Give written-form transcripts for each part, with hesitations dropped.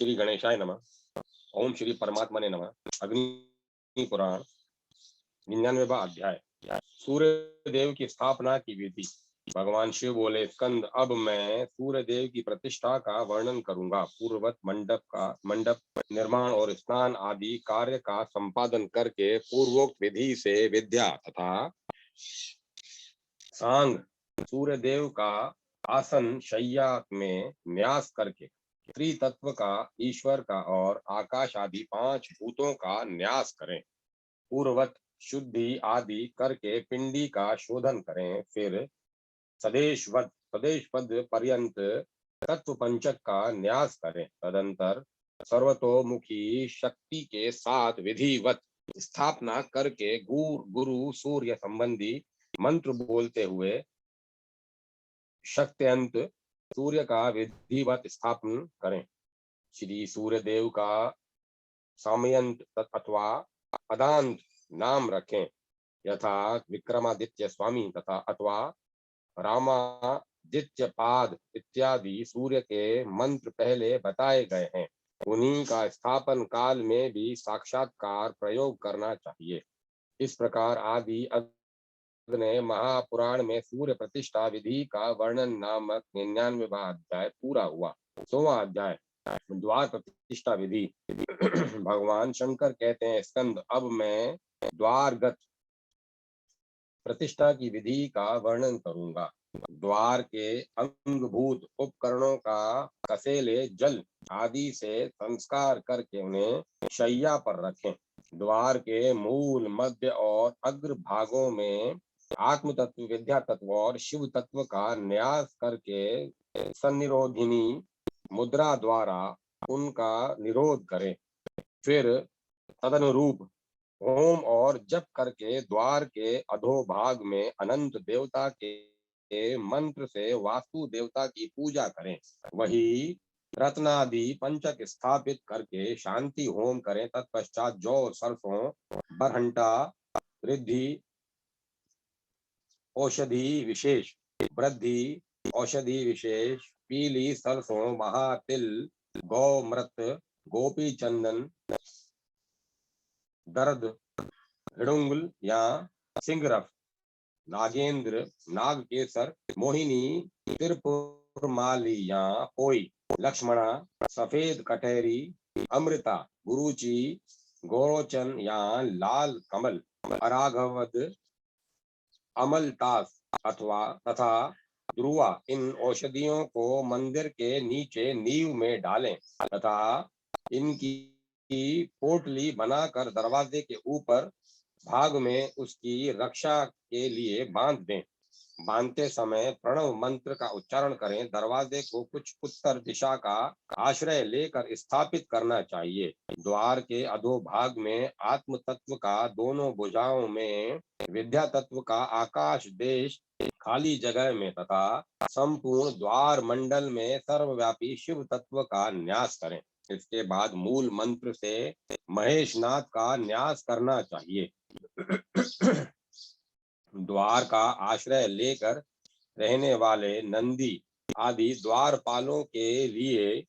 श्री गणेशाय नमः। ओम श्री परमात्मने नमः। अग्नि पुराण 99वां अध्याय। सूर्य देव की स्थापना की विधि। भगवान शिव बोले, स्कंद, अब मैं सूर्य देव की प्रतिष्ठा का वर्णन करूंगा। पूर्ववत मंडप निर्माण और स्नान आदि कार्य का संपादन करके पूर्वोक्त विधि से विद्या तथा सांग सूर्य देव का आसन शय्या में न्यास करके त्रितत्व का, ईश्वर का और आकाश आदि 5 भूतों का न्यास करें। पूर्ववत शुद्धि आदि करके पिंडी का शोधन करें। फिर सदेश पद पर्यंत तत्व पंचक का न्यास करें। तदंतर सर्वतोमुखी शक्ति के साथ विधिवत स्थापना करके गुरु सूर्य संबंधी मंत्र बोलते हुए शक्त्यंत सूर्य का विधिवत स्थापन करें। श्री सूर्य देव का सामयंत अथवा पदांत नाम रखें, यथा विक्रमादित्य स्वामी तथा अथवा रामादित्य पाद इत्यादि सूर्य के मंत्र पहले बताए गए हैं। उन्हीं का स्थापन काल में भी साक्षात्कार प्रयोग करना चाहिए। इस प्रकार आदि अग्नि महापुराण में सूर्य प्रतिष्ठा विधि का वर्णन नामक 99वां अध्याय पूरा हुआ। 100वां अध्याय द्वार प्रतिष्ठा विधि। भगवान शंकर कहते हैं, स्कंद, अब मैं द्वारगत प्रतिष्ठा की विधि का वर्णन करूंगा। द्वार के अंगभूत उपकरणों का कसेले जल आदि से संस्कार करके उन्हें शैया पर रखें। द्वार के मूल, मध्य और अग्र भागों में आत्म तत्व, विद्या तत्व और शिव तत्व का न्यास करके सन्निरोधिनी मुद्रा द्वारा उनका निरोध करें। फिर तदनुरूप होम और जप करके द्वार के अधोभाग में अनंत देवता के मंत्र से वास्तु देवता की पूजा करें। वही रत्नादि पंचक स्थापित करके शांति होम करें। तत्पश्चात जौ, सरसों, बरहंटा, रिद्धि, औषधि विशेष, वृद्धि, औषधि विशेष, पीली सरसों, महातिल, गौमृत, गोपी चंदन, दर्द, हिडुंगल या सिंगरफ, नागेंद्र, नागकेसर, मोहिनी, त्रिपुरमाली या पोई, लक्ष्मणा, सफेद कटहरी, अमृता, गुरुची, गोरोचन या लाल कमल, अराघवद, अमलतास अथवा तथा ध्रुवा, इन औषधियों को मंदिर के नीचे नींव में डालें तथा इनकी पोटली बनाकर दरवाजे के ऊपर भाग में उसकी रक्षा के लिए बांध दें। बांधते समय प्रणव मंत्र का उच्चारण करें। दरवाजे को कुछ उत्तर दिशा का आश्रय लेकर स्थापित करना चाहिए। द्वार के अधोभाग में आत्म तत्व का, दोनों भुजाओं में विद्या तत्व का, आकाश देश खाली जगह में तथा संपूर्ण द्वार मंडल में सर्वव्यापी शिव तत्व का न्यास करें। इसके बाद मूल मंत्र से महेशनाथ का न्यास करना चाहिए। द्वार का आश्रय लेकर रहने वाले नंदी आदि द्वारपालों के लिए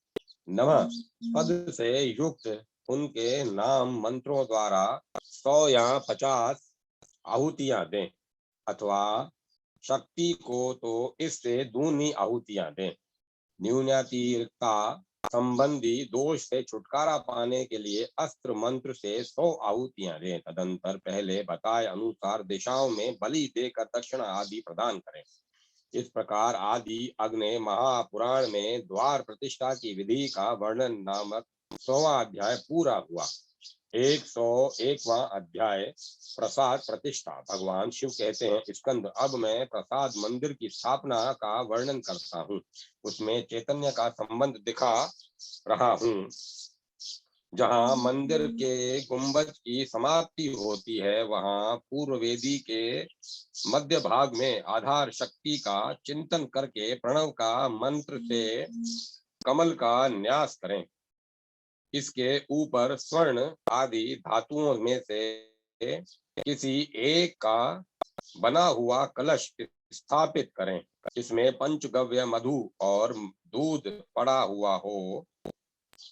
नमः पद से युक्त उनके नाम मंत्रों द्वारा 100 या 50 आहुतियां दें, अथवा शक्ति को तो इससे दूनी आहुतियां दें। न्यूनातिरिक्ता संबंधी दोष से छुटकारा पाने के लिए अस्त्र मंत्र से 100 आहुतियां दें। तदंतर पहले बताए अनुसार दिशाओं में बलि देकर दक्षिणा आदि प्रदान करें। इस प्रकार आदि अग्नि महापुराण में द्वार प्रतिष्ठा की विधि का वर्णन नामक 100वां अध्याय पूरा हुआ। 101वां अध्याय प्रसाद प्रतिष्ठा। भगवान शिव कहते हैं, स्कंद, अब मैं प्रसाद मंदिर की स्थापना का वर्णन करता हूँ। उसमें चैतन्य का संबंध दिखा रहा हूँ। जहाँ मंदिर के गुंबज की समाप्ति होती है, वहाँ पूर्व वेदी के मध्य भाग में आधार शक्ति का चिंतन करके प्रणव का मंत्र से कमल का न्यास करें। इसके ऊपर स्वर्ण आदि धातुओं में से किसी एक का बना हुआ कलश स्थापित करें। इसमें पंचगव्य, मधु और दूध पड़ा हुआ हो।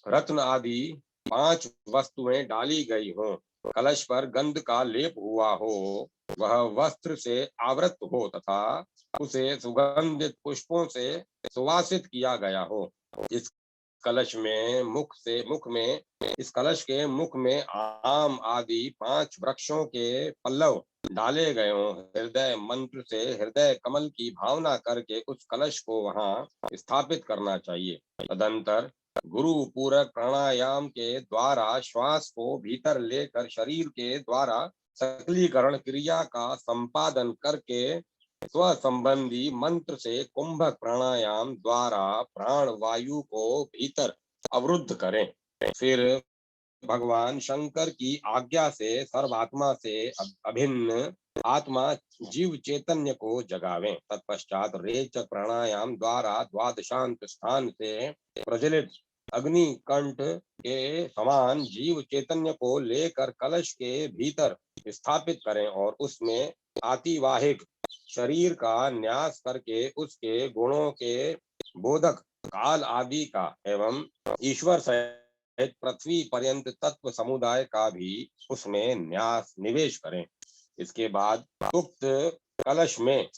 रत्न आदि 5 वस्तुएं डाली गई हों, कलश पर गंध का लेप हुआ हो, वह वस्त्र से आवृत हो तथा उसे सुगंधित पुष्पों से सुवासित किया गया हो। इस कलश में मुख में इस कलश के मुख में आम आदि 5 वृक्षों के पल्लव डाले गए हों। हृदय मंत्र से हृदय कमल की भावना करके उस कलश को वहां स्थापित करना चाहिए। तदंतर गुरु पूरक प्राणायाम के द्वारा श्वास को भीतर लेकर शरीर के द्वारा सकलीकरण क्रिया का संपादन करके स्व संबंधी मंत्र से कुंभक प्राणायाम द्वारा प्राण वायु को भीतर अवरुद्ध करें। फिर भगवान शंकर की आज्ञा से सर्वात्मा से अभिन्न आत्मा जीव चैतन्य को जगावें। तत्पश्चात रेचक प्राणायाम द्वारा द्वादशांत स्थान से प्रज्वलित अग्निकंठ के समान जीव चैतन्य को लेकर कलश के भीतर स्थापित करें और उसमें आतिवाहिक शरीर का न्यास करके उसके गुणों के बोधक काल आदि का एवं ईश्वर सहित पृथ्वी पर्यंत तत्व समुदाय का भी उसमें न्यास निवेश करें। इसके बाद उक्त कलश में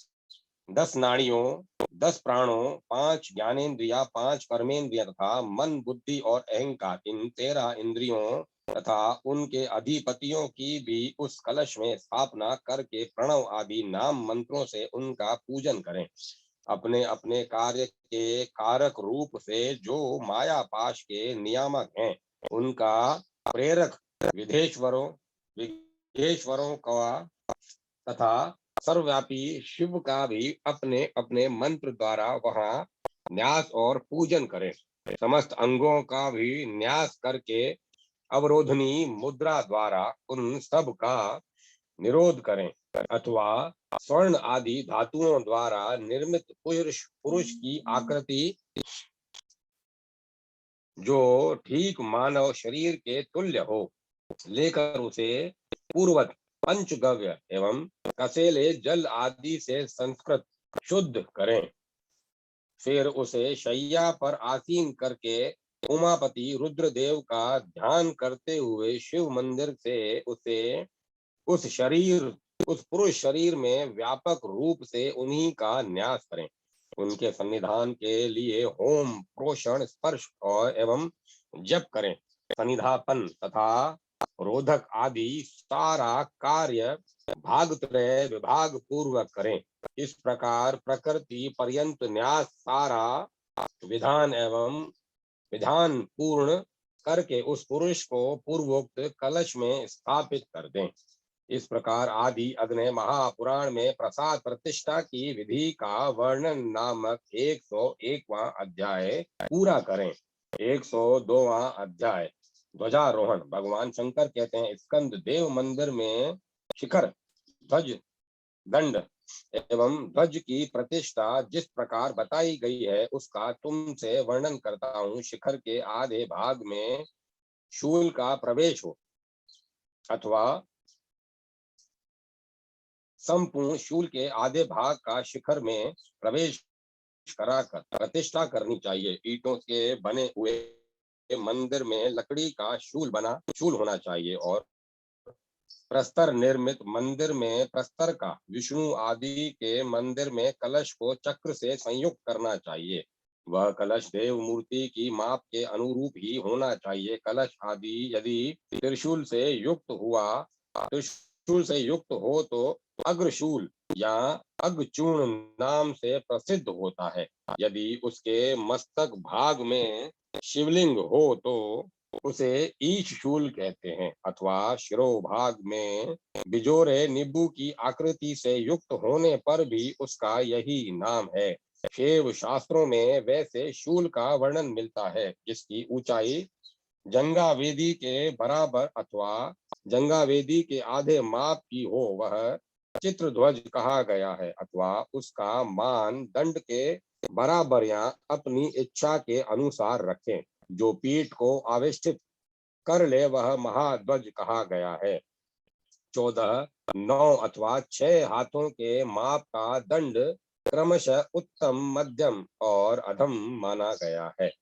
10 नाड़ियों, 10 प्राणों, 5 ज्ञानेन्द्रिया, 5 कर्मेंद्रिया तथा मन, बुद्धि और अहंकार, इन 13 इंद्रियों तथा उनके अधिपतियों की भी उस कलश में स्थापना करके प्रणव आदि नाम मंत्रों से उनका पूजन करें। अपने अपने कार्य के कारक रूप से जो माया पाश के नियामक हैं, उनका प्रेरक विधेश्वरों विघेश्वरों का तथा सर्वव्यापी शिव का भी अपने अपने मंत्र द्वारा वहां न्यास और पूजन करें। समस्त अंगों का भी न्यास करके अवरोधनी मुद्रा द्वारा उन सब का निरोध करें अथवा स्वर्ण आदि धातुओं द्वारा निर्मित पुरुष की आकृति जो ठीक मानव शरीर के तुल्य हो लेकर उसे पूर्वत पंचगव्य एवं कसेले जल आदि से संस्कृत शुद्ध करें। फिर उसे शैया पर आसीन करके उमापति रुद्रदेव का ध्यान करते हुए शिव मंदिर से उसे उस पुरुष शरीर में व्यापक रूप से उन्हीं का न्यास करें। उनके सन्निधान के लिए होम, प्रोषण, स्पर्श और एवं जप करें। सन्निधापन तथा रोधक आदि सारा कार्य भागत्रय विभाग पूर्वक करें। इस प्रकार प्रकृति पर्यंत न्यास सारा विधान पूर्ण करके उस पुरुष को पूर्वोक्त कलश में स्थापित कर दें। इस प्रकार आदि अग्नि महापुराण में प्रसाद प्रतिष्ठा की विधि का वर्णन नामक 101वां अध्याय पूरा करें। 102वां अध्याय ध्वजारोहण। भगवान शंकर कहते हैं, स्कंद देव मंदिर में शिखर, ध्वज, दंड एवं ध्वज की प्रतिष्ठा जिस प्रकार बताई गई है उसका तुमसे वर्णन करता हूँ। शिखर के आधे भाग में शूल का प्रवेश हो अथवा संपूर्ण शूल के आधे भाग का शिखर में प्रवेश कराकर प्रतिष्ठा करनी चाहिए। ईंटों के बने हुए मंदिर में लकड़ी का शूल होना चाहिए और प्रस्तर निर्मित मंदिर में प्रस्तर का, विष्णु आदि के मंदिर में कलश को चक्र से संयुक्त करना चाहिए। वह कलश देव मूर्ति की माप के अनुरूप ही होना चाहिए। कलश आदि यदि त्रिशूल से युक्त हो तो अग्रशूल या अग्रचूर्ण नाम से प्रसिद्ध होता है। यदि उसके मस्तक भाग में शिवलिंग हो तो उसे ईश शूल कहते हैं अथवा शिरोभाग में बिजोरे नींबू की आकृति से युक्त होने पर भी उसका यही नाम है। शिव शास्त्रों में वैसे शूल का वर्णन मिलता है जिसकी ऊंचाई जंगा वेदी के बराबर अथवा जंगा वेदी के आधे माप की हो, वह चित्रध्वज कहा गया है अथवा उसका मान दंड के बराबर या अपनी इच्छा के अनुसार रखें। जो पीठ को आविष्टित कर ले वह महाध्वज कहा गया है। 14, 9 अथवा 6 हाथों के माप का दंड क्रमशः उत्तम, मध्यम और अधम माना गया है।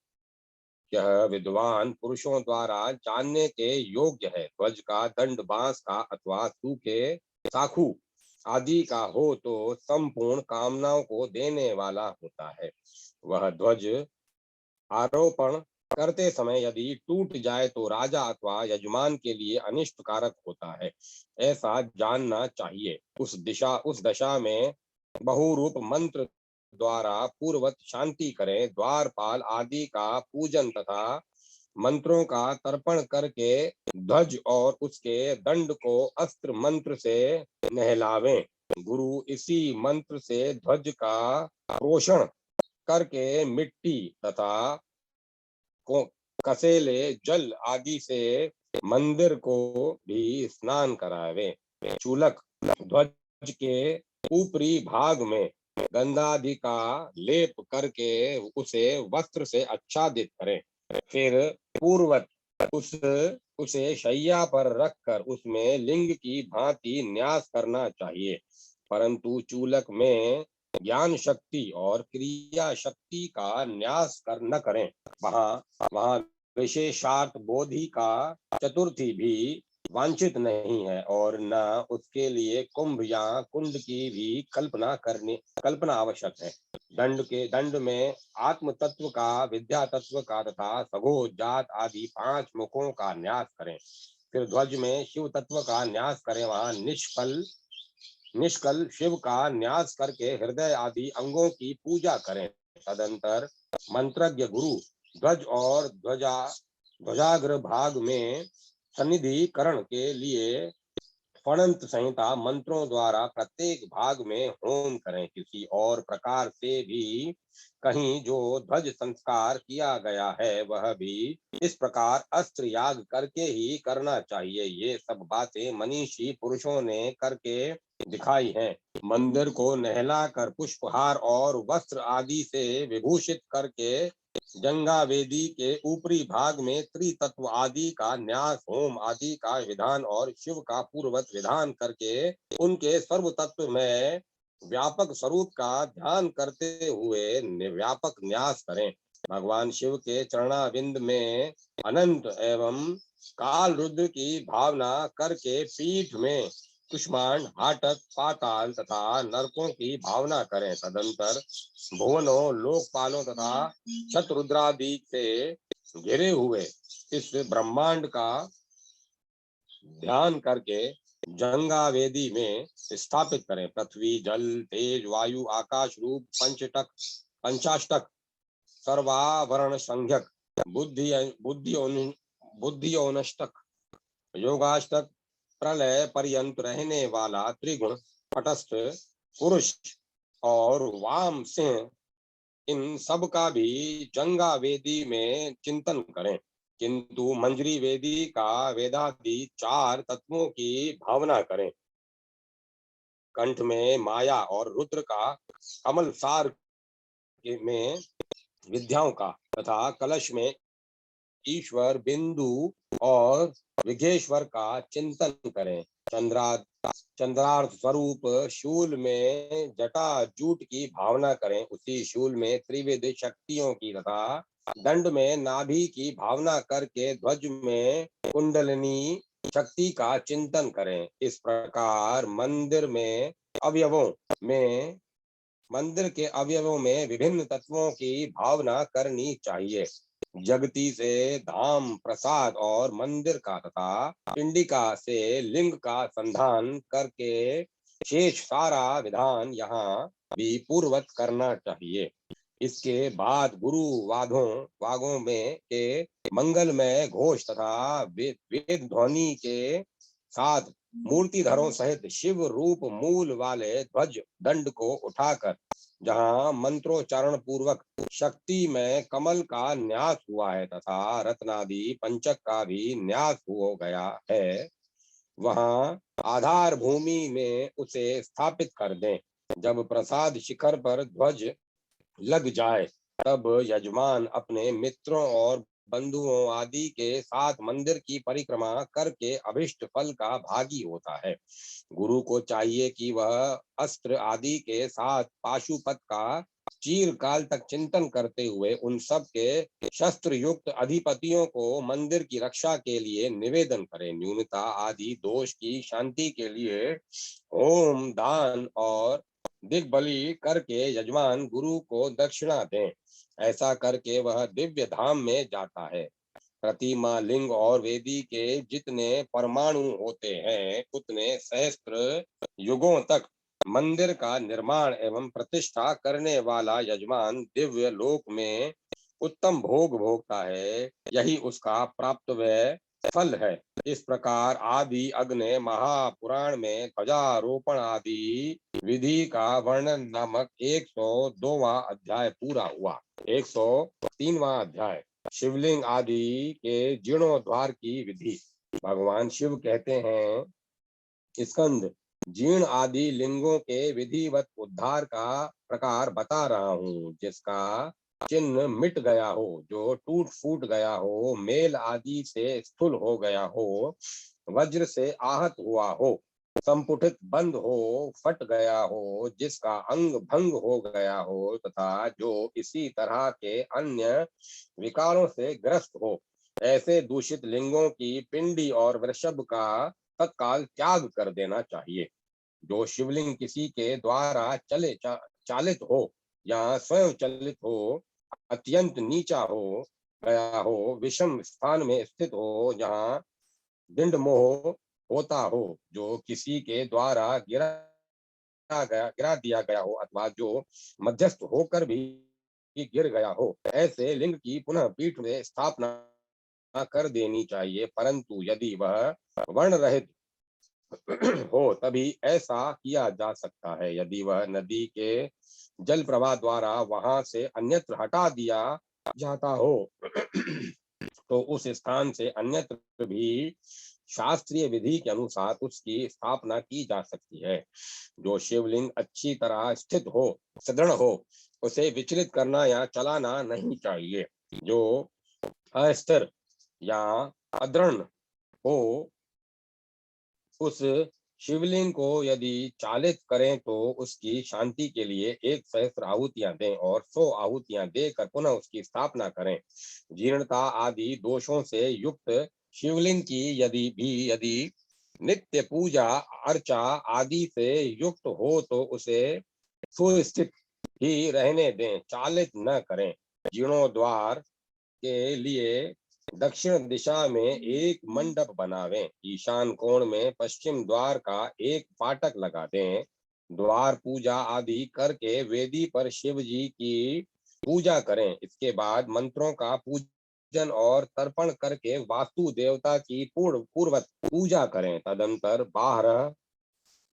यह विद्वान पुरुषों द्वारा जानने के योग्य है। ध्वज का दंड बांस का अथवा सूखे साखू आदि का हो तो संपूर्ण कामनाओं को देने वाला होता है। वह ध्वज आरोपण करते समय यदि टूट जाए तो राजा अथवा यजमान के लिए अनिष्ट कारक होता है, ऐसा जानना चाहिए। उस दशा में बहुरूप मंत्र द्वारा पूर्वत शांति करें। द्वारपाल आदि का पूजन तथा मंत्रों का तर्पण करके ध्वज और उसके दंड को अस्त्र मंत्र से नहलावें। गुरु इसी मंत्र से ध्वज का पोषण करके मिट्टी तथा कसेले जल आदि से मंदिर को भी स्नान करावे। चूलक ध्वज के ऊपरी भाग में गंधादि का लेप करके उसे वस्त्र से आच्छादित करें। फिर पूर्वत उसे शैया पर रखकर उसमें लिंग की भांति न्यास करना चाहिए। परंतु चूलक में ज्ञान शक्ति और क्रिया शक्ति का न्यास न करें। वहां विशेषार्थ बोधि का चतुर्थी भी वांछित नहीं है और न उसके लिए कुंभ या कुंड की भी कल्पना आवश्यक है। दंड में आत्म तत्व का, विद्या तत्व का तथा सघो जात आदि 5 मुखों का न्यास करें। फिर ध्वज में शिव तत्व का न्यास करें। वहां निष्कल शिव का न्यास करके हृदय आदि अंगों की पूजा करें। तदंतर मंत्रज्ञ गुरु ध्वज और ध्वजाग्र भाग में सन्निधिकरण के लिए फणंत संहिता मंत्रों द्वारा प्रत्येक भाग में होम करें। किसी और प्रकार से भी कहीं जो ध्वज संस्कार किया गया है वह भी इस प्रकार अस्त्र याग करके ही करना चाहिए। ये सब बातें मनीषी पुरुषों ने करके दिखाई हैं। मंदिर को नहलाकर पुष्पहार और वस्त्र आदि से विभूषित करके जंगा वेदी के ऊपरी भाग में त्रितत्व आदि का न्यास, होम आदि का विधान और शिव का पूर्वत विधान करके उनके सर्व तत्व में व्यापक स्वरूप का ध्यान करते हुए व्यापक न्यास करें। भगवान शिव के चरणाविंद में अनंत एवं काल रुद्र की भावना करके पीठ में कुष्मांड, हाटक, पाताल तथा नरकों की भावना करें। तदंतर भुवनों, लोकपालों तथा शतरुद्रादि से घिरे हुए इस ब्रह्मांड का ध्यान करके जंगा वेदी में स्थापित करें। पृथ्वी, जल, तेज, वायु, आकाश रूप पंचाष्टक सर्वाभरण संज्ञक बुद्धि योगाष्टक प्रलय पर्यंत रहने वाला त्रिगुण तटस्थ पुरुष और वाम सिंह, इन सब का भी जंगा वेदी में चिंतन करें। किंतु मंजरी वेदी का वेदादि 4 तत्वों की भावना करें। कंठ में माया और रुद्र का, कमल सार में विद्याओं का तथा कलश में ईश्वर, बिंदु और विघेश्वर का चिंतन करें। चंद्रार्थ स्वरूप शूल में जटा जूट की भावना करें। उसी शूल में त्रिविध शक्तियों की तथा दंड में नाभि की भावना करके ध्वज में कुंडलिनी शक्ति का चिंतन करें। इस प्रकार मंदिर के अवयवों में विभिन्न तत्वों की भावना करनी चाहिए। जगती से धाम, प्रसाद और मंदिर का तथा पिंडिका से लिंग का संधान करके शेष सारा विधान यहाँ भी पूर्वत करना चाहिए। इसके बाद गुरु वागों में के मंगलमय घोष तथा वेद ध्वनि के साथ मूर्तिधरों सहित शिव रूप मूल वाले ध्वज दंड को उठाकर जहाँ मंत्रोच्चारण पूर्वक शक्ति में कमल का न्यास हुआ है तथा रत्नादि पंचक का भी न्यास हो गया है, वहां आधार भूमि में उसे स्थापित कर दें। जब प्रसाद शिखर पर ध्वज लग जाए तब यजमान अपने मित्रों और बंधुओं आदि के साथ मंदिर की परिक्रमा करके अभिष्ट फल का भागी होता है। गुरु को चाहिए कि वह अस्त्र आदि के साथ पाशुपत का चीर काल तक चिंतन करते हुए उन सब के शस्त्र युक्त अधिपतियों को मंदिर की रक्षा के लिए निवेदन करें। न्यूनता आदि दोष की शांति के लिए होम, दान और दिग्बलि करके यजमान गुरु को दक्षिणा दें। ऐसा करके वह दिव्य धाम में जाता है। प्रतिमा, लिंग और वेदी के जितने परमाणु होते हैं, उतने सहस्त्र युगों तक मंदिर का निर्माण एवं प्रतिष्ठा करने वाला यजमान दिव्य लोक में उत्तम भोग भोगता है। यही उसका प्राप्त व्यय फल है। इस प्रकार आदि अग्नि महापुराण में ध्वजारोपण आदि विधि का वर्णन नामक 102वां अध्याय पूरा हुआ। 103वां अध्याय शिवलिंग आदि के जीर्णोद्धार की विधि। भगवान शिव कहते हैं, स्कंद, जीर्ण आदि लिंगों के विधिवत उद्धार का प्रकार बता रहा हूँ। जिसका चिन्ह मिट गया हो, जो टूट फूट गया हो, मेल आदि से स्थूल हो गया हो, वज्र से आहत हुआ हो, संपुटित बंद हो, फट गया हो, जिसका अंग भंग हो गया हो, तथा जो इसी तरह के अन्य विकारों से ग्रस्त हो, ऐसे दूषित लिंगों की पिंडी और वृषभ का तत्काल त्याग कर देना चाहिए। जो शिवलिंग किसी के द्वारा चालित हो या स्वयं चलित हो, अत्यंत नीचा हो गया हो, विषम स्थान में स्थित हो, जहाँ दिंड मोह होता हो, जो किसी के द्वारा गिरा दिया गया हो, अथवा जो मध्यस्थ होकर भी गिर गया हो, ऐसे लिंग की पुनः पीठ में स्थापना कर देनी चाहिए। परंतु यदि वह वर्ण रहित हो, तभी ऐसा किया जा सकता है। यदि वह नदी के जल प्रवाह द्वारा वहां से अन्यत्र हटा दिया जाता हो, तो उस स्थान से अन्यत्र भी शास्त्रीय विधि के अनुसार उसकी स्थापना की जा सकती है। जो शिवलिंग अच्छी तरह स्थित हो, सुदृढ़ हो, उसे विचलित करना या चलाना नहीं चाहिए। जो अस्थिर या अदृढ़ हो, उस शिवलिंग को यदि चालित करें तो उसकी शांति के लिए 1 सहस्त्र आहुतियां दें और 100 आहुतियां देकर पुनः उसकी स्थापना करें। जीर्णता आदि दोषों से युक्त शिवलिंग की यदि नित्य पूजा अर्चा आदि से युक्त हो, तो उसे सुस्थित ही रहने दें, चालित न करें। जीर्णोद्वार के लिए दक्षिण दिशा में एक मंडप बनावें। ईशान कोण में पश्चिम द्वार का एक फाटक लगा दें। द्वार पूजा आदि करके वेदी पर शिव जी की पूजा करें। इसके बाद मंत्रों का पूजन और तर्पण करके वास्तु देवता की पूर्वत पूजा करें। तदंतर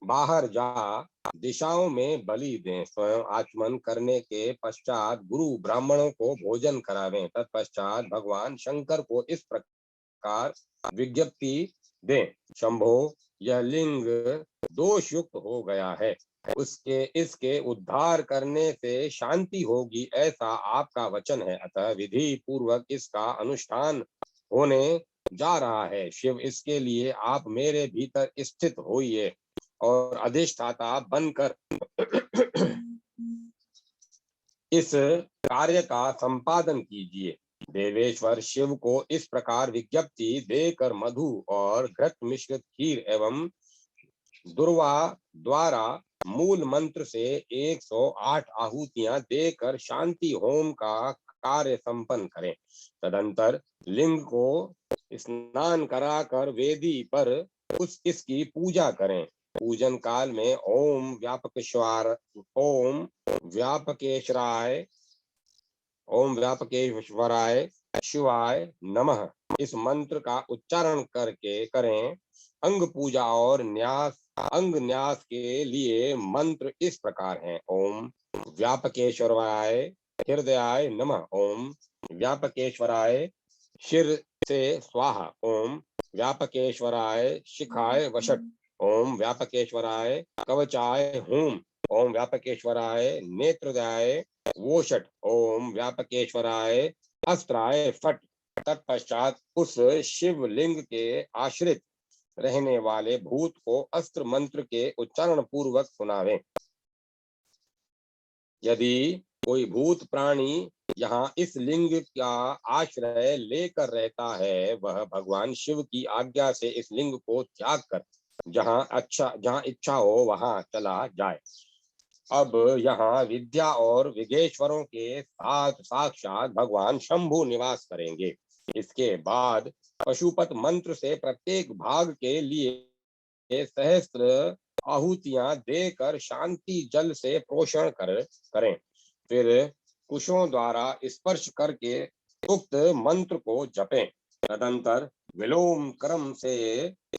बाहर जा दिशाओं में बलि दें। स्वयं आचमन करने के पश्चात गुरु ब्राह्मणों को भोजन करावें। तत्पश्चात भगवान शंकर को इस प्रकार विज्ञप्ति दें, शंभो, यह लिंग दोष युक्त हो गया है, इसके उद्धार करने से शांति होगी, ऐसा आपका वचन है। अतः विधि पूर्वक इसका अनुष्ठान होने जा रहा है। शिव, इसके लिए आप मेरे भीतर स्थित होइए और अधिष्ठाता बनकर इस कार्य का संपादन कीजिए। देवेश्वर शिव को इस प्रकार विज्ञप्ति देकर मधु और घृत मिश्रित खीर एवं दुर्वा द्वारा मूल मंत्र से 108 आहुतियां देकर शांति होम का कार्य संपन्न करें। तदंतर लिंग को स्नान कराकर वेदी पर इसकी पूजा करें। पूजन काल में ओम व्यापकेश्वराय शिवाय नमः इस मंत्र का उच्चारण करके करें। अंग पूजा और अंग न्यास के लिए मंत्र इस प्रकार हैं। ओम व्यापकेश्वराय हृदयाय नमः। ओम व्यापकेश्वराय शिर से स्वाहा। ओम व्यापकेश्वराय शिखाय वषट। ओम व्यापकेश्वराय कवचाय हूम। ओम व्यापकेश्वराय नेत्रदाय वोषट। ओम व्यापकेश्वराय अस्त्राय फट। तत्पश्चात उस शिवलिंग के आश्रित रहने वाले भूत को अस्त्र मंत्र के उच्चारण पूर्वक सुनावें। यदि कोई भूत प्राणी यहाँ इस लिंग का आश्रय लेकर रहता है, वह भगवान शिव की आज्ञा से इस लिंग को त्याग कर जहाँ इच्छा हो वहां चला जाए। अब यहाँ विद्या और विघेश्वरों के साथ साक्षात भगवान शंभु निवास करेंगे। इसके बाद पशुपत मंत्र से प्रत्येक भाग के लिए सहस्त्र आहुतियां देकर शांति जल से पोषण करें। फिर कुशों द्वारा स्पर्श करके उक्त मंत्र को जपें। तदंतर विलोम क्रम से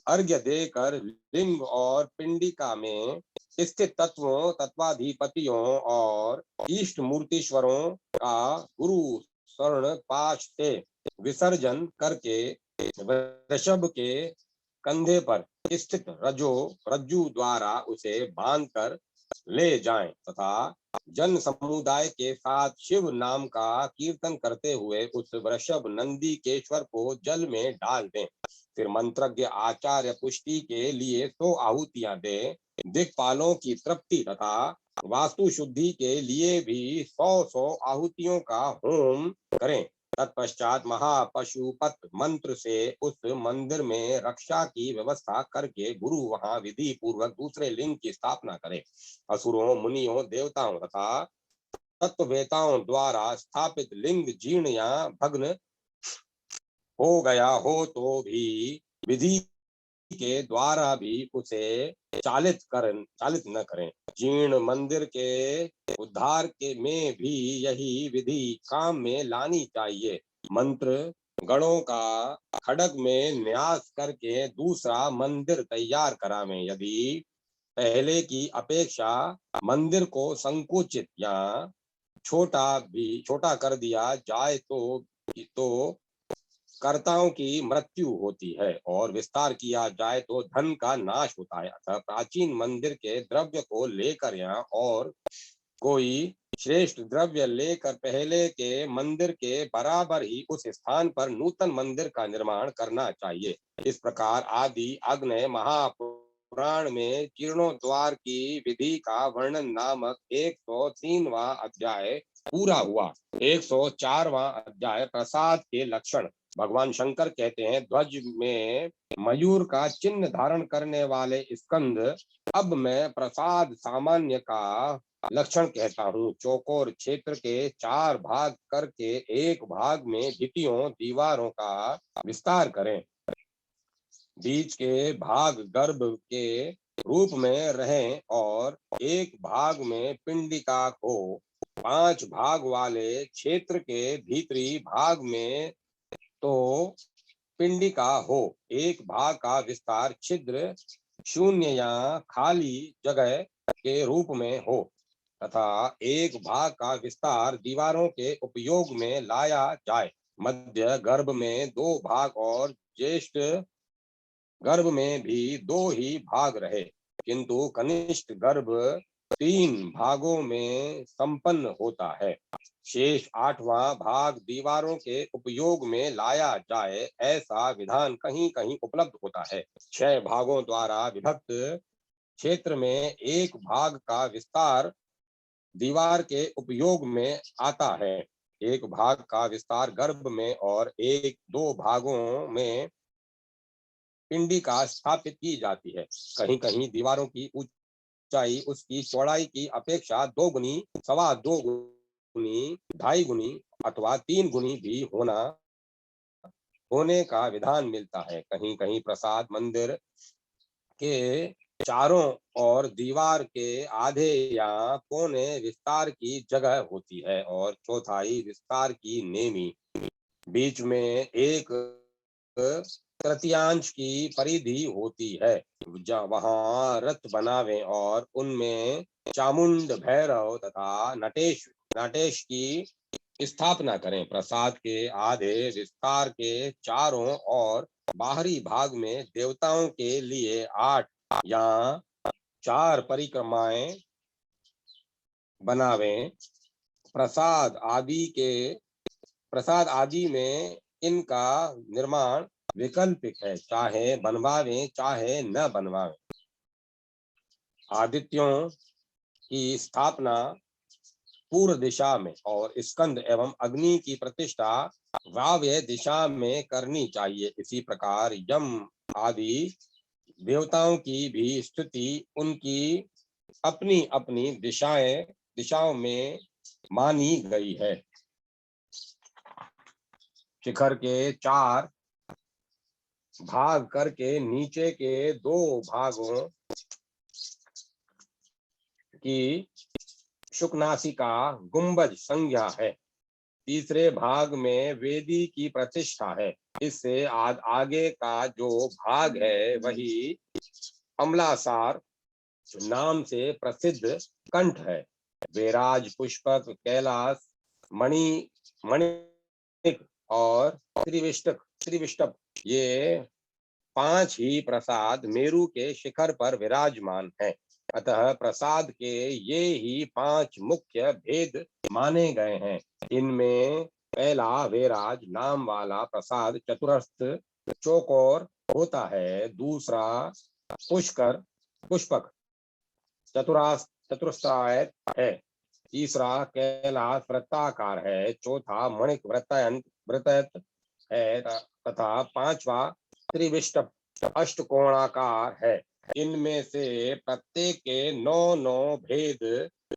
अर्घ्य देकर लिंग और पिंडिका में स्थित तत्वों, तत्वाधिपतियों और इष्ट मूर्तिश्वरों का गुरु स्वर्ण पाश से विसर्जन करके वृषभ के कंधे पर स्थित रज्जु द्वारा उसे बांधकर ले जाएं तथा जन समुदाय के साथ शिव नाम का कीर्तन करते हुए उस वृषभ नंदी केश्वर को जल में डाल दें। फिर मंत्रज्ञ आचार्य पुष्टि के लिए 100 आहुतियां दें। दिक्पालों की तृप्ति तथा वास्तु शुद्धि के लिए भी 100 आहुतियों का होम करें। तत्पश्चात महापशुपत मंत्र से उस मंदिर में रक्षा की व्यवस्था करके गुरु वहां विधि पूर्वक दूसरे लिंग की स्थापना करे। असुरों, मुनियों, देवताओं तथा तत्ववेताओं द्वारा स्थापित लिंग जीर्ण या भग्न हो गया हो तो भी विधि के द्वारा भी उसे चालित न करें। जीर्ण मंदिर के उद्धार के में भी यही विधि काम में लानी चाहिए। मंत्र गणों का खड्ग में न्यास करके दूसरा मंदिर तैयार करावें। यदि पहले की अपेक्षा मंदिर को संकुचित या छोटा कर दिया जाए तो कर्ताओं की मृत्यु होती है और विस्तार किया जाए तो धन का नाश होता है। अतः प्राचीन मंदिर के द्रव्य को लेकर यहाँ और कोई श्रेष्ठ द्रव्य लेकर पहले के मंदिर के बराबर ही उस स्थान पर नूतन मंदिर का निर्माण करना चाहिए। इस प्रकार आदि अग्नय महापुराण में जीर्णोद्वार की विधि का वर्णन नामक 103वां अध्याय पूरा हुआ। 104वां अध्याय प्रसाद के लक्षण। भगवान शंकर कहते हैं, ध्वज में मयूर का चिन्ह धारण करने वाले स्कंद। अब मैं प्रसाद सामान्य का लक्षण कहता हूँ। चौकोर क्षेत्र के 4 भाग करके एक भाग में भित्तियों दीवारों का विस्तार करें। बीच के भाग गर्भ के रूप में रहें और एक भाग में पिंडिका को 5 भाग वाले क्षेत्र के भीतरी भाग में तो पिंडिका हो। एक भाग का विस्तार छिद्र शून्य या खाली जगह के रूप में हो तथा एक भाग का विस्तार दीवारों के उपयोग में लाया जाए। मध्य गर्भ में 2 भाग और ज्येष्ठ गर्भ में भी 2 ही भाग रहे, किंतु कनिष्ठ गर्भ 3 भागों में संपन्न होता है। शेष 8वां भाग दीवारों के उपयोग में लाया जाए, ऐसा विधान कहीं कहीं उपलब्ध होता है। 6 भागों द्वारा विभक्त क्षेत्र में एक भाग का विस्तार दीवार के उपयोग में आता है। एक भाग का विस्तार गर्भ में और 1-2 भागों में पिंडिका स्थापित की जाती है। कहीं कहीं दीवारों की ऊंचाई उसकी चौड़ाई की अपेक्षा 2 गुनी, 2.25 गुनी, 2.5 गुनी अथवा 3 गुनी भी होने का विधान मिलता है। कहीं कहीं प्रसाद मंदिर के चारों और दीवार के आधे या पौने विस्तार की जगह होती है और चौथाई विस्तार की नेमी। बीच में एक तृतीयांश की परिधि होती है। वहां रथ बनावें और उनमें चामुंड, भैरव तथा नटेश की स्थापना करें। प्रसाद के आधे विस्तार के चारों और बाहरी भाग में देवताओं के लिए 8 या 4 परिक्रमाएं बनावें। प्रसाद आदि में इनका निर्माण वैकल्पिक है, चाहे बनवावें चाहे न बनवावें। आदित्यों की स्थापना पूर्व दिशा में और स्कंद एवं अग्नि की प्रतिष्ठा वायव्य दिशा में करनी चाहिए। इसी प्रकार यम आदि देवताओं की भी स्थिति उनकी अपनी अपनी दिशाओं में मानी गई है। शिखर के 4 भाग करके नीचे के 2 भागों की शुकनासिका गुंबज संज्ञा है। तीसरे भाग में वेदी की प्रतिष्ठा है। इससे आगे का जो भाग है वही अमलासार नाम से प्रसिद्ध कंठ है। वेराज, पुष्पक, कैलाश, मणिक और त्रिविष्टप ये 5 ही प्रसाद मेरु के शिखर पर विराजमान है। अतः प्रसाद के ये ही 5 मुख्य भेद माने गए हैं। इनमें पहला वेराज नाम वाला प्रसाद चतुरस्र चौकोर होता है। दूसरा पुष्पक चतुरस्रायत है। तीसरा कैलाश वृत्ताकार है। चौथा मणिक वृत्तयत है तथा पांचवा त्रिविष्टप अष्टकोणाकार है। इनमें से प्रत्येक के 9 भेद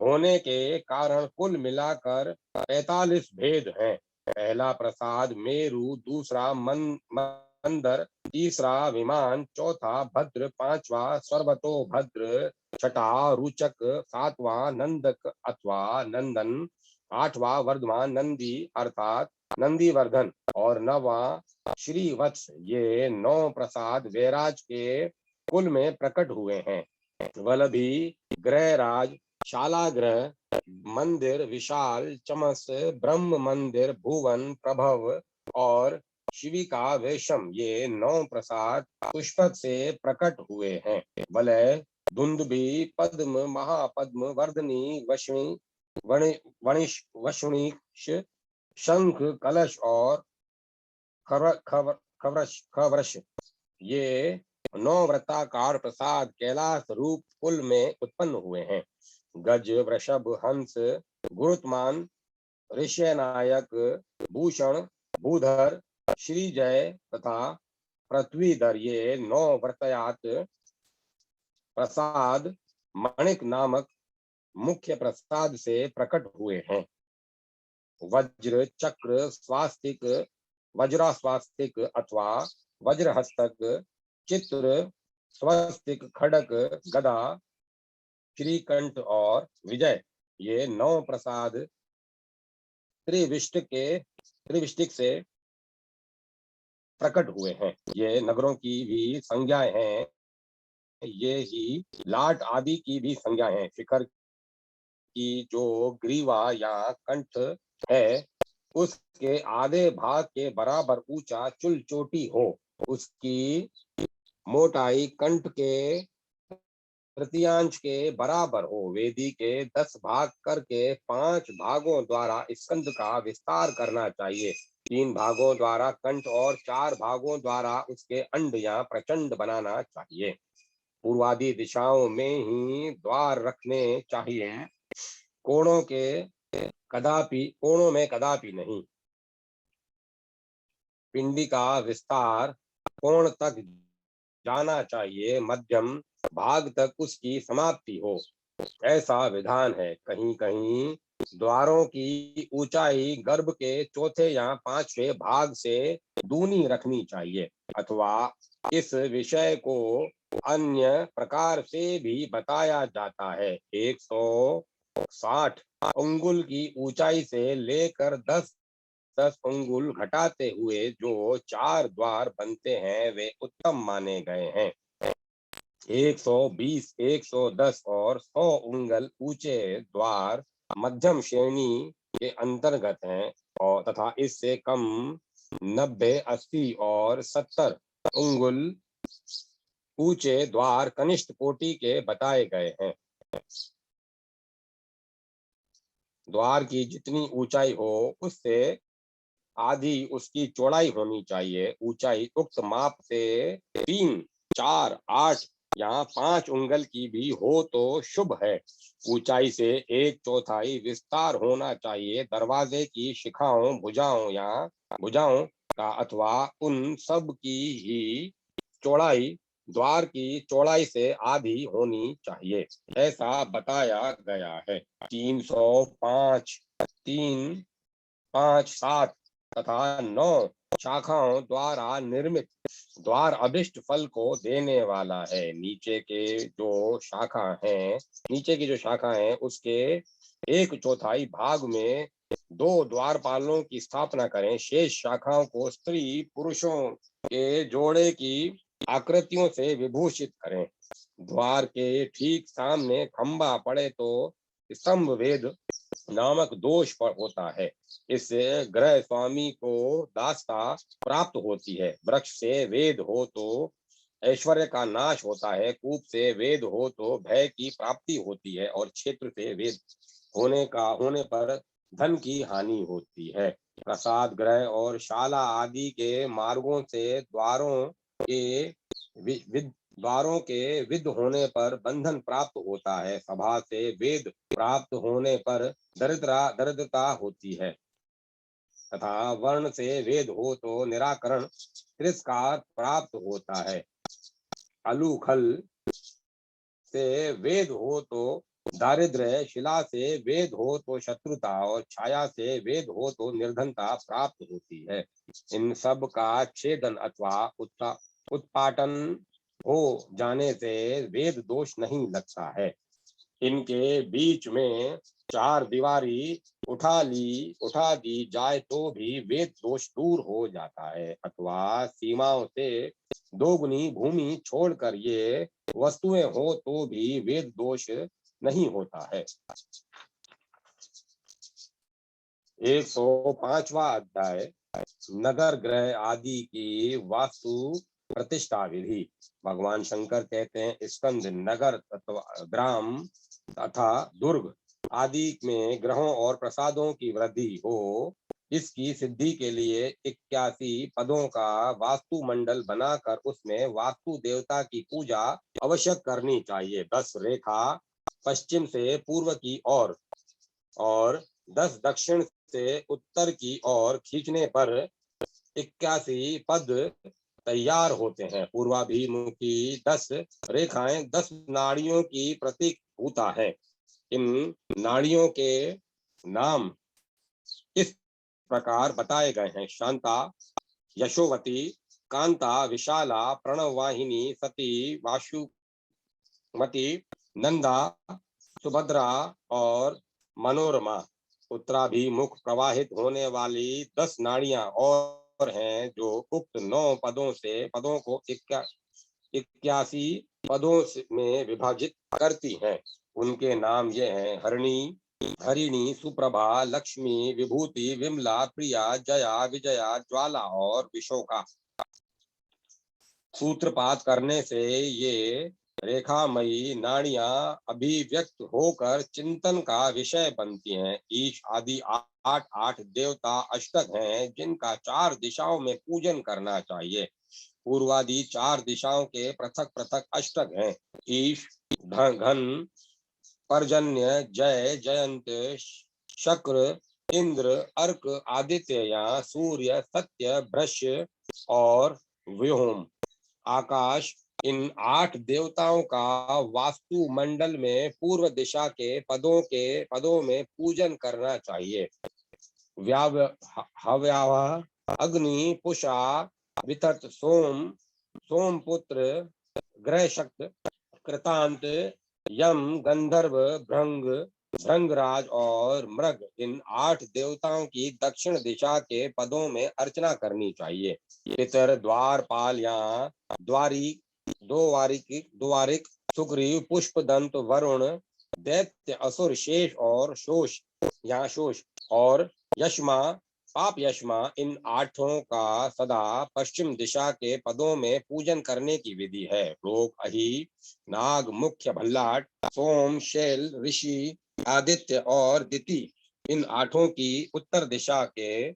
होने के कारण कुल मिलाकर 45 भेद हैं। पहला प्रसाद मेरु, दूसरा मंदर, तीसरा विमान, चौथा भद्र, पांचवा सर्वतोभद्र, छठा रुचक, सातवां नंदक अथवा नंदन, आठवां वर्धमान नंदी अर्थात नंदीवर्धन और नवा श्रीवत्स। ये 9 प्रसाद वैराज के कुल में प्रकट हुए हैं। वल्लभी, ग्रहराज, शालाग्रह, मंदिर, विशाल, चमस, ब्रह्म मंदिर, भुवन, प्रभव और शिविका वेशम ये 9 प्रसाद पुष्पक से प्रकट हुए हैं। वलय, धुंदुभि, पद्म, महापद्म, वर्धनी, वणिश, शंख, कलश और खवर्ष ये 9 वृत्ताकार प्रसाद कैलाश रूप कुल में उत्पन्न हुए हैं। गज, वृषभ, हंस, गुरुत्मान, ऋष्यनायक, भूषण, भूधर, श्रीजय तथा पृथ्वीधर ये 9 वृत्तायात प्रसाद मणिक नामक मुख्य प्रसाद से प्रकट हुए हैं। वज्र, चक्र, स्वास्तिक, वज्रास्वास्तिक अथवा वज्रहस्तक, चित्र, स्वस्तिक, खड़क, गदा, श्रीकंठ और विजय ये 9 प्रसाद त्रिविष्टिक से प्रकट हुए हैं। ये नगरों की भी संज्ञाएं हैं। ये ही लाट आदि की भी संज्ञा है। शिखर की जो ग्रीवा या कंठ है उसके आधे भाग के बराबर ऊंचा चुल चोटी हो। उसकी मोटाई कंठ के तृतीयांश के बराबर हो। वेदी के 10 भाग करके 5 भागों द्वारा स्कंद का विस्तार करना चाहिए। 3 भागों द्वारा कंठ और 4 भागों द्वारा उसके अंड या प्रचंड बनाना चाहिए। पूर्वादि दिशाओं में ही द्वार रखने चाहिए। कोणों में कदापि नहीं। पिंडी का विस्तार कोण तक जाना चाहिए। मध्यम भाग तक उसकी समाप्ति हो, ऐसा विधान है। कहीं कहीं द्वारों की ऊंचाई गर्भ के चौथे या 5वें भाग से दूनी रखनी चाहिए अथवा इस विषय को अन्य प्रकार से भी बताया जाता है। 160 अंगुल की ऊंचाई से लेकर 10 अंगुल घटाते हुए जो 4 द्वार बनते हैं वे उत्तम माने गए हैं। 120, 110 और 100 अंगुल ऊंचे द्वार मध्यम श्रेणी के अंतर्गत हैं और तथा इससे कम 90, 80 और 70 अंगुल ऊंचे द्वार कनिष्ठ कोटि के बताए गए हैं। द्वार की जितनी ऊंचाई हो उससे आधी उसकी चौड़ाई होनी चाहिए। ऊंचाई उक्त माप से 3, 4, 8 यहाँ 5 उंगल की भी हो तो शुभ है। ऊंचाई से 1/4 विस्तार होना चाहिए। दरवाजे की शिखाओं भुजाओं का अथवा उन सब की ही चौड़ाई द्वार की चौड़ाई से आधी होनी चाहिए, ऐसा बताया गया है। 305 3 5 7 तथा 9 शाखाओं द्वारा निर्मित द्वार अभिष्ट फल को देने वाला है। नीचे की जो शाखा है उसके 1/4 भाग में 2 द्वारपालों की स्थापना करें। शेष शाखाओं को स्त्री पुरुषों के जोड़े की आकृतियों से विभूषित करें। द्वार के ठीक सामने खंबा पड़े तो स्तंभ वेद नामक दोष पर होता है। इससे गृह स्वामी को दासता प्राप्त होती है। वृक्ष से वेद हो तो ऐश्वर्य का नाश होता है। कूप से वेद हो तो भय की प्राप्ति होती है और क्षेत्र से वेद होने पर धन की हानि होती है। प्रसाद गृह और शाला आदि के मार्गों से द्वारों के विद होने पर बंधन प्राप्त होता है। सभा से वेद प्राप्त होने पर दरिद्रता होती है तथा वर्ण से वेद हो तो निराकरण तिरस्कार प्राप्त होता है। अलूखल से वेद हो तो दारिद्र्य, शिला से वेद हो तो शत्रुता और छाया से वेद हो तो निर्धनता प्राप्त होती है। इन सब का छेदन अथवा उत्पाटन हो जाने से वेद दोष नहीं लगता है। इनके बीच में 4 दीवारी उठा दी जाए तो भी वेद दोष दूर हो जाता है। अथवा सीमाओं से 2 गुनी भूमि छोड़कर ये वस्तुएं हो तो भी वेद दोष नहीं होता है। 105वां अध्याय नगर ग्रह आदि की वास्तु प्रतिष्ठा विधि। भगवान शंकर कहते हैं स्कंद नगर ग्राम तथा दुर्ग आदि में ग्रहों और प्रसादों की वृद्धि हो, इसकी सिद्धि के लिए 81 पदों का वास्तु मंडल बनाकर उसमें वास्तु देवता की पूजा अवश्य करनी चाहिए। 10 रेखा पश्चिम से पूर्व की ओर और 10 दक्षिण से उत्तर की ओर खींचने पर 81 पद तैयार होते हैं। पूर्वाभिमुखी 10 रेखाएं 10 नाड़ियों की प्रतीक होता है। इन नाड़ियों के नाम इस प्रकार बताए गए हैं: शांता, यशोवती, कांता, विशाला, प्रणववाहिनी, सती, वासुमती, नंदा, सुभद्रा और मनोरमा। उत्तराभिमुख प्रवाहित होने वाली 10 नाड़ियां और हैं जो उक्त 9 पदों को 81 पदों में विभाजित करती हैं। उनके नाम ये हैं: हरिणी, सुप्रभा, लक्ष्मी, विभूति, विमला, प्रिया, जया, विजया, ज्वाला और विशोका। सूत्रपात करने से ये रेखामयी नाड़ियां अभिव्यक्त होकर चिंतन का विषय बनती हैं। ईश आदि 8 देवता अष्टक हैं जिनका 4 दिशाओं में पूजन करना चाहिए। पूर्वादि 4 दिशाओं के पृथक पृथक अष्टक हैं: ईश, घन, पर्जन्य, जय, जयंत, शक्र, इंद्र, अर्क, आदित्य या सूर्य, सत्य, भ्रश्य और व्योम। आकाश। इन 8 देवताओं का वास्तु मंडल में पूर्व दिशा के पदों में पूजन करना चाहिए। हव्याह, अग्नि, पुषा, वितत, सोमपुत्र, ग्रहशक्त, कृतांत, यम, गंधर्व, भृंगराज और मृग। इन 8 देवताओं की दक्षिण दिशा के पदों में अर्चना करनी चाहिए। पितर, द्वारपाल या द्वारिक, सुग्रीव, पुष्पदंत, वरुण, दैत्य, असुर, शोष और यशमा, पाप यशमा। इन 8 का सदा पश्चिम दिशा के पदों में पूजन करने की विधि है। लोक, अहि, नाग, मुख्य, भल्लाट, सोम, शैल, ऋषि, आदित्य और दिति। इन 8 की उत्तर दिशा के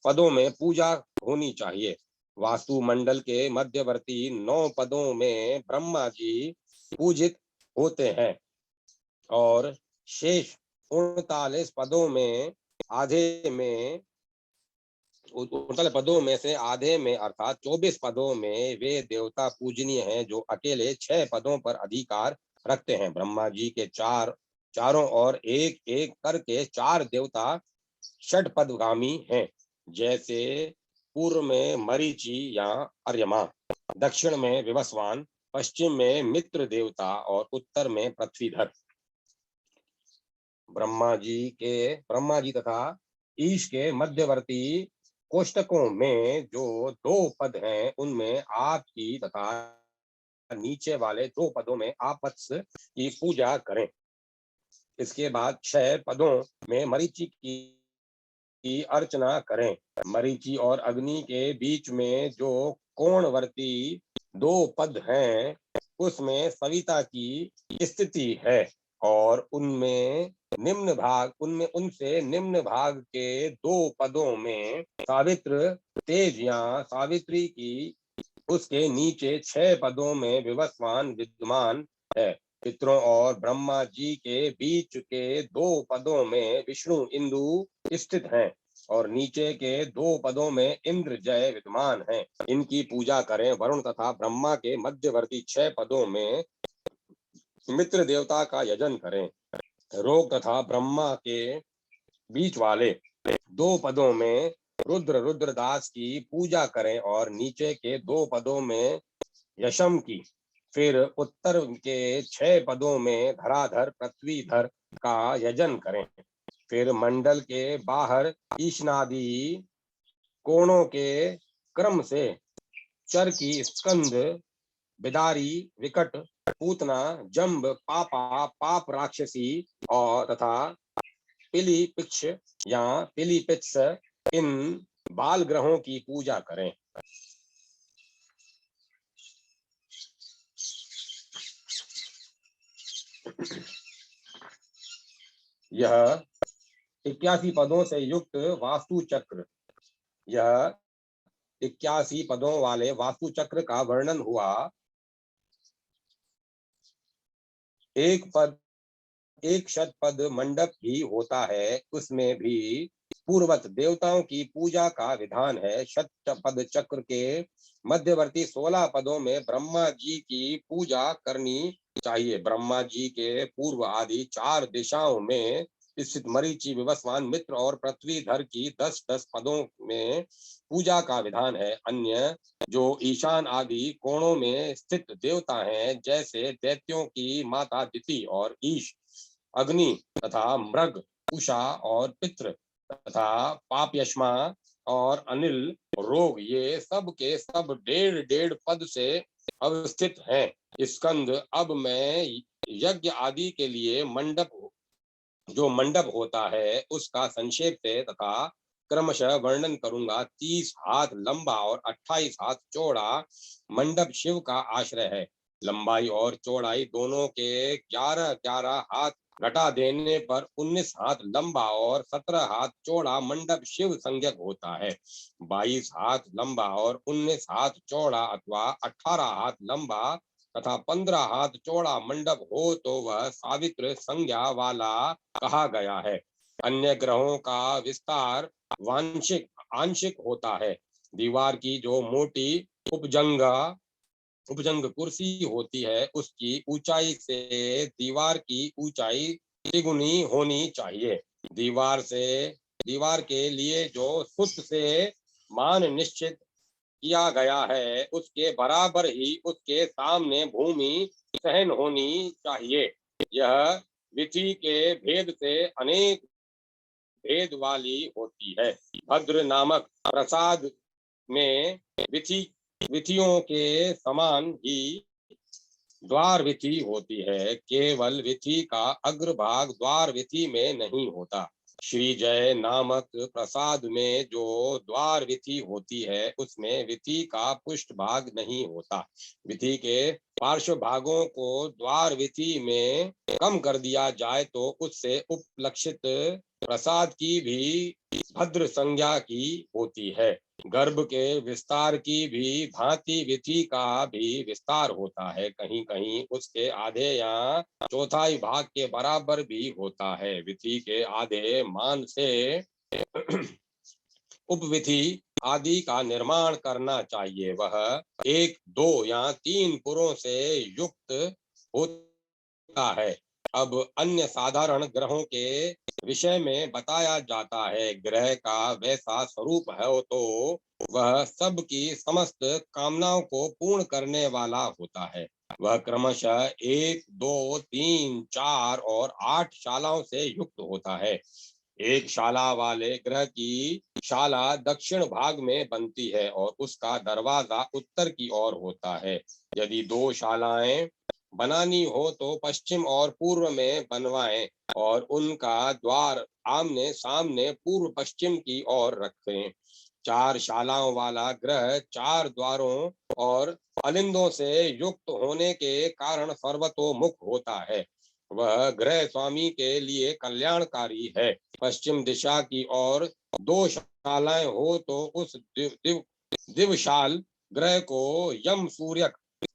पदों में पूजा होनी चाहिए। वास्तुमंडल के मध्यवर्ती 9 पदों में ब्रह्मा जी पूजित होते हैं और शेष 39 पदों में आधे में 39 पदों में से आधे में अर्थात 24 पदों में वे देवता पूजनीय हैं जो अकेले 6 पदों पर अधिकार रखते हैं। ब्रह्मा जी के चारों ओर एक एक करके 4 देवता षटपदगामी हैं, जैसे पूर्व में मरीचि या अर्यमा, दक्षिण में विवस्वान, पश्चिम में मित्र देवता और उत्तर में पृथ्वीधर। ब्रह्मा जी तथा ईश के मध्यवर्ती कोष्टकों में जो 2 पद हैं उनमें आपकी तथा नीचे वाले 2 पदों में आपत्स की पूजा करें। इसके बाद 6 पदों में मरीचि की अर्चना करें। मरीचि और अग्नि के बीच में जो कोणवर्ती 2 पद हैं उसमें सविता की स्थिति है और उनसे निम्न भाग के 2 पदों में सावित्र तेज या सावित्री की, उसके नीचे 6 पदों में विवस्वान विद्यमान है। पितरों और ब्रह्मा जी के बीच के 2 पदों में विष्णु इंदु स्थित हैं और नीचे के 2 पदों में इंद्र जय विद्यमान हैं। इनकी पूजा करें। वरुण तथा ब्रह्मा के मध्यवर्ती 6 पदों में मित्र देवता का यजन करें। रोग तथा ब्रह्मा के बीच वाले 2 पदों में रुद्रदास की पूजा करें और नीचे के 2 पदों में यशम की। फिर उत्तर के 6 पदों में धराधर पृथ्वीधर का यजन करें। फिर मंडल के बाहर ईशनादि कोणों के क्रम से चर की स्कंद, बिदारी, विकट, पूतना, जम्ब, पापा, पाप राक्षसी और तथा पिलीपिक्ष या पिलीपित्स, इन बाल ग्रहों की पूजा करें। यह 81 पदों से युक्त वास्तु चक्र, यह 81 पदों वाले वास्तु चक्र का वर्णन हुआ। एक शतपद मंडप ही होता है, उसमें भी पूर्वत देवताओं की पूजा का विधान है। शतपद चक्र के मध्यवर्ती 16 पदों में ब्रह्मा जी की पूजा करनी चाहिए। ब्रह्मा जी के पूर्व आदि 4 दिशाओं में स्थित मरीचि, विवस्वान, मित्र और पृथ्वीधर की 10-10 पदों में पूजा का विधान है। अन्य जो ईशान आदि कोणों में स्थित देवता हैं, जैसे दैत्यों की माता दिति और ईश, अग्नि तथा मृग, उषा और पितृ तथा पापयश्मा और अनिल, रोग, ये सब के सब 1.5 पद से अवस्थित हैं। स्कंद, अब मैं यज्ञ आदि के लिए मंडप होता है उसका संक्षेप से तथा क्रमशः वर्णन करूंगा। 30 हाथ लंबा और 28 हाथ चौड़ा मंडप शिव का आश्रय है। लंबाई और चौड़ाई दोनों के 11-11 हाथ घटा देने पर 19 हाथ लंबा और 17 हाथ चौड़ा मंडप शिव संज्ञक होता है। 22 हाथ लंबा और 19 हाथ चौड़ा अथवा 18 हाथ लंबा तथा 15 हाथ चौड़ा मंडप हो तो वह सावित्र संज्ञा वाला कहा गया है। अन्य ग्रहों का विस्तार वांशिक आंशिक होता है। दीवार की जो मोटी उपजंग कुर्सी होती है उसकी ऊंचाई से दीवार की ऊंचाई तिगुनी होनी चाहिए। दीवार के लिए जो सुत से मान निश्चित किया गया है उसके बराबर ही उसके सामने भूमि सहन होनी चाहिए। यह विधि के भेद से अनेक भेद वाली होती है। भद्र नामक प्रसाद में विधियों के समान ही द्वार विधि होती है। केवल विधि का अग्रभाग द्वार विधि में नहीं होता। श्री जय नामक प्रसाद में जो द्वार विधि होती है उसमें विधि का पुष्ट भाग नहीं होता। विधि के पार्श्व भागों को द्वार विधि में कम कर दिया जाए तो उससे उपलक्षित प्रसाद की भी भद्र संज्ञा की होती है। गर्भ के विस्तार की भी भांति विधि का भी विस्तार होता है। कहीं कहीं उसके आधे या चौथाई भाग के बराबर भी होता है। विधि के आधे मान से उपविधि आदि का निर्माण करना चाहिए। वह 1, 2 या 3 पुरों से युक्त होता है। अब अन्य साधारण ग्रहों के विषय में बताया जाता है। ग्रह का वैसा स्वरूप है तो वह सब की समस्त कामनाओं को पूर्ण करने वाला होता है। वह क्रमशः 1, 2, 3, 4 और 8 शालाओं से युक्त होता है। एक शाला वाले ग्रह की शाला दक्षिण भाग में बनती है और उसका दरवाजा उत्तर की ओर होता है। यदि 2 शालाएं बनानी हो तो पश्चिम और पूर्व में बनवाएं और उनका द्वार आमने सामने पूर्व पश्चिम की ओर रखें। 4 शालाओं वाला ग्रह 4 द्वारों और अलिंदों से युक्त होने के कारण सर्वतोमुख होता है। वह ग्रह स्वामी के लिए कल्याणकारी है। पश्चिम दिशा की ओर 2 शालाएं हो तो उस दिवशाल ग्रह को यम सूर्य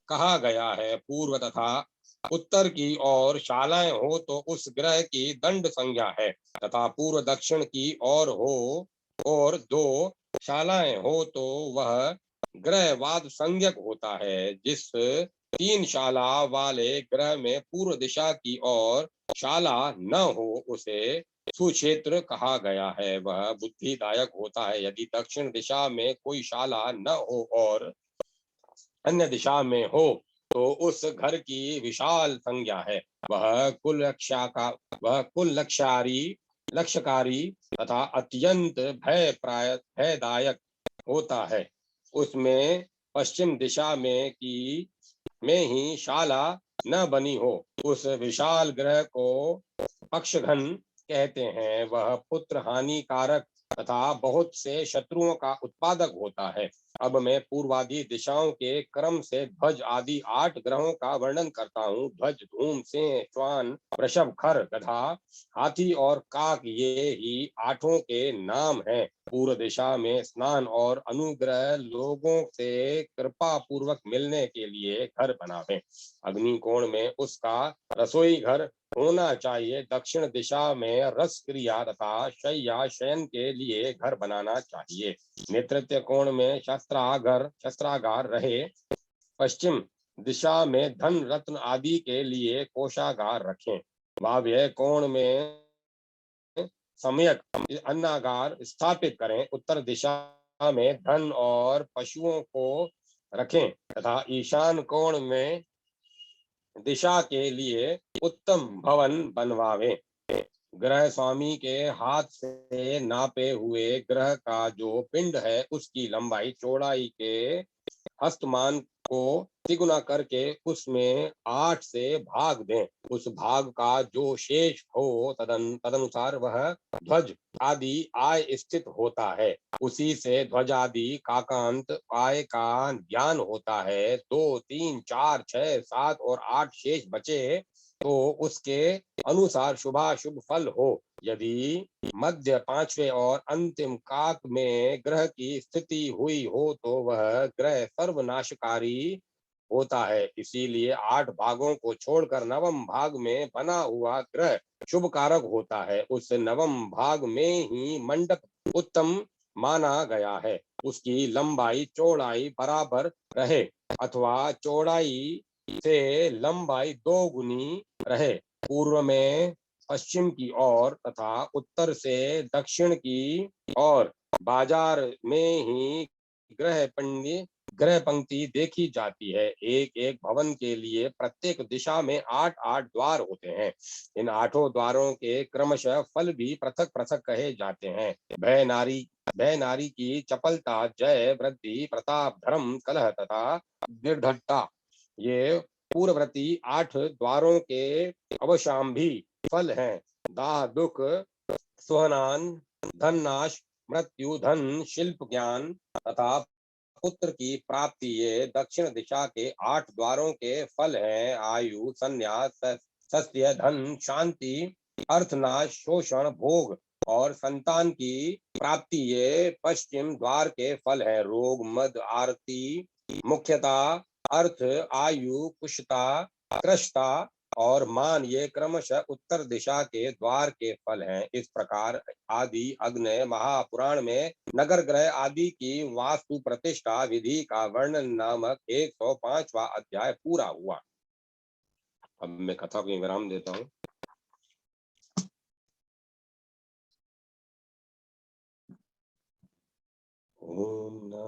कहा गया है। पूर्व तथा उत्तर की ओर शालाएं हो तो उस ग्रह की दंड संज्ञा है तथा पूर्व दक्षिण की ओर हो और 2 शालाएं हो तो वह ग्रहवाद संज्ञक होता है। जिस 3 शाला वाले ग्रह में पूर्व दिशा की ओर शाला न हो उसे सुक्षेत्र कहा गया है। वह बुद्धिदायक होता है। यदि दक्षिण दिशा में कोई शाला न हो और अन्य दिशा में हो तो उस घर की विशाल संज्ञा है। वह कुल लक्ष्यकारी तथा अत्यंत भयदायक होता है। उसमें पश्चिम दिशा में ही शाला न बनी हो उस विशाल ग्रह को पक्षघन कहते हैं। वह पुत्र हानिकारक तथा बहुत से शत्रुओं का उत्पादक होता है। अब मैं पूर्वादि दिशाओं के क्रम से ध्वज आदि 8 ग्रहों का वर्णन करता हूँ। ध्वज, धूम, सिंह, श्वान, वृषभ, खर, गधा, हाथी और काक ये ही 8 के नाम हैं। पूर्व दिशा में स्नान और अनुग्रह लोगों से कृपा पूर्वक मिलने के लिए घर बनावे। अग्नि कोण में उसका रसोई घर होना चाहिए। दक्षिण दिशा में रस क्रिया तथा शय्या शयन के लिए घर बनाना चाहिए। नेतृत्व कोण में शस्त्रागार रहे। पश्चिम दिशा में धन रत्न आदि के लिए कोषागार रखें। वायव्य कोण में सम्यक अन्नागार स्थापित करें। उत्तर दिशा में धन और पशुओं को रखें तथा ईशान कोण में दिशा के लिए उत्तम भवन बनवावे। ग्रह स्वामी के हाथ से नापे हुए ग्रह का जो पिंड है उसकी लंबाई चौड़ाई के हस्तमान को तिगुना करके उसमें 8 से भाग दें। उस भाग का जो शेष हो तदनुसार वह ध्वज आदि आय स्थित होता है। उसी से ध्वज आदि काकांत आय का ज्ञान होता है। 2, 3, 4, 6, 7 और 8 शेष बचे तो उसके अनुसार शुभाशुभ फल हो। यदि मध्य 5वें और अंतिम काक में ग्रह की स्थिति हुई हो तो वह ग्रह सर्वनाशकारी होता है। इसीलिए 8 भागों को छोड़कर नवम भाग में बना हुआ ग्रह शुभ कारक होता है। उस नवम भाग में ही मंडप उत्तम माना गया है। उसकी लंबाई चौड़ाई बराबर रहे अथवा चौड़ाई से लंबाई 2 गुनी रहे। पूर्व में पश्चिम की ओर तथा उत्तर से दक्षिण की ओर बाजार में ही ग्रह पंक्ति देखी जाती है। एक एक भवन के लिए प्रत्येक दिशा में 8-8 द्वार होते हैं। इन 8 द्वारों के क्रमशः फल भी पृथक पृथक कहे जाते हैं। भय नारी की चपलता, जय, वृद्धि, प्रताप, धर्म, कलह तथा दृढ़ता ये पूर्ववर्ती 8 द्वारों के अवशाम्भी फल हैं। दाह, दुख, सुहनान, धन नाश, मृत्यु, धन, शिल्प ज्ञान तथा पुत्र की प्राप्ति ये दक्षिण दिशा के 8 द्वारों के फल हैं। आयु, संन्यास, सत्य, धन, शांति, अर्थनाश, शोषण, भोग और संतान की प्राप्ति, ये पश्चिम द्वार के फल है। रोग, मद, आरती, मुख्यता, अर्थ, आयु, कुशता, कृष्टता और मान, ये क्रमशः उत्तर दिशा के द्वार के फल हैं। इस प्रकार आदि अग्नय महापुराण में नगर ग्रह आदि की वास्तु प्रतिष्ठा विधि का वर्णन नामक 105वां अध्याय पूरा हुआ। अब मैं कथा को विराम देता हूँ। ओम